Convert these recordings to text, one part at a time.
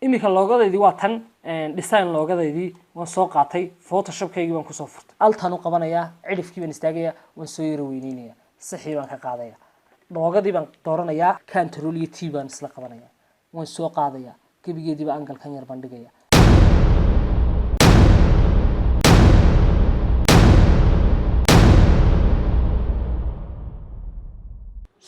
imika loogadaydii waa tan design loogadaydii waan soo qaatay photoshopkaygii waan kusoo furtay altaan u qabanayaa cidhifkii baan istaagayaa waan soo yara weyneynaya saxii baan ka qaadaya loogadii baan dooranayaa control iyo t baan isla qabanayaa waan soo qaadayaa gebigeediiba angalkan yar baan dhigaya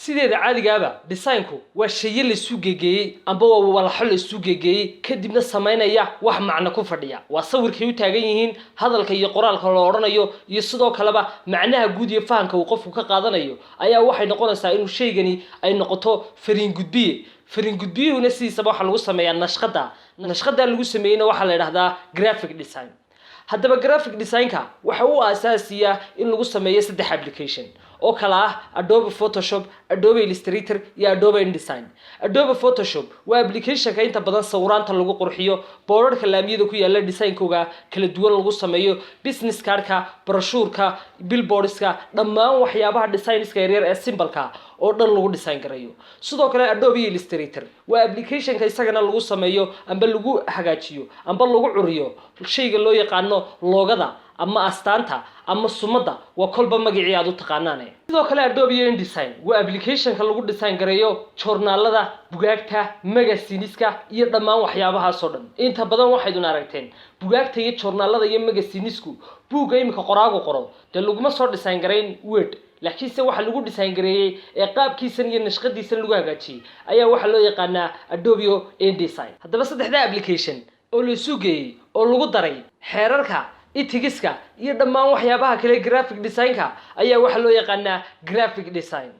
sideeda caadigaaba designku waa shay la isu geeyay amba waa walaxo la isu geeyay kadibna sameynaya wax macna ku fadhiya waa sawirkay u taagan yihiin hadalka iyo qoraalka la oranayo iyo sidoo kaleba macnaha guud iyo fahanka uu qofku ka qaadanayo ayaa waxay noqonaysaa inuu shaygani ay noqoto fariin gudbiyuhuna sidiisaba waxa lagu sameeyaa nashqada lagu sameeyayna waxa la yiraahdaa graphic design haddaba graphic designka waxa uu asaasiyaa in lagu sameeyo saddex application oo kala ah Adobe Photoshop, Adobe Illustrator iyo Adobe InDesign. Adobe Photoshop waa application-ka inta badan sawiraanta lagu qurxiyo, boorarka laamiyada ku yaala design-kooga kala duwan lagu sameeyo, business card-ka, brochure-ka, billboards-ka, dhammaan waxyaabaha design-iska yaryar ee simple-ka oo dhan lagu design garayo. Sidoo kale Adobe Illustrator waa application-ka isagana lagu sameeyo amba lagu hagaajiyo amba lagu curiyo shayga loo yaqaano loogada ama astaanta ama sumada waa kolba magacii aad u taqaanaan. sidoo kale Adobe InDesign waa application-ka lagu design gareeyo journalada, bugaagta, magazines-ka iyo dhammaan waxyaabaha soo dhan. inta badan waxaad aragteen bugaagta iyo journalada iyo magazines-ku buuga imika qoraagu qoro de laguma soo design gareyn Word laakiin se waxa lagu design gareeyay ee qaabkiisan iyo nashqadiisan lagu hagaajiyay ayaa waxa loo yaqaanaa Adobe InDesign. haddaba saddexda application oo la isu geeyay oo lagu daray xeerarka itigiska iyo dhammaan waxyaabaha kale graphic design-ka ayaa waxa loo yaqaanaa graphic design.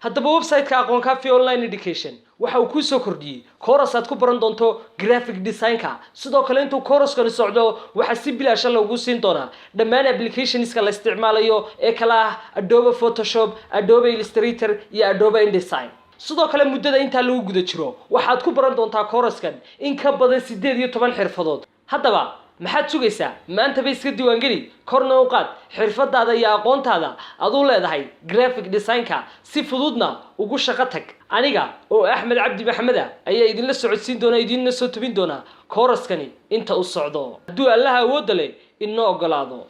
haddaba website-ka aqoon kaafi online education waxa uu ku soo kordhiyay course aad ku baran doonto graphic design-ka sidoo kale intuu course-kan socdo waxa si bilaash ah lagu siin doonaa dhammaan applications-ka la isticmaalayo ee kala ah Adobe Photoshop, Adobe Illustrator iyo Adobe InDesign. sidoo kale muddada inta lagu guda jiro waxaad ku baran doontaa course-kan in ka badan 18 xirfadood. haddaba maxaad sugaysaa maanta bay iska diiwaan geli korna u qaad xirfadaada iyo aqoontaada aad u leedahay graphic design-ka si fududna ugu shaqo tag. aniga oo Axmed Cabdi Maxamed ayaa idinla socodsiin doona idinna soo tubin doona course-kani inta uu socdo hadduu Allaah awood leh inoo ogolaado.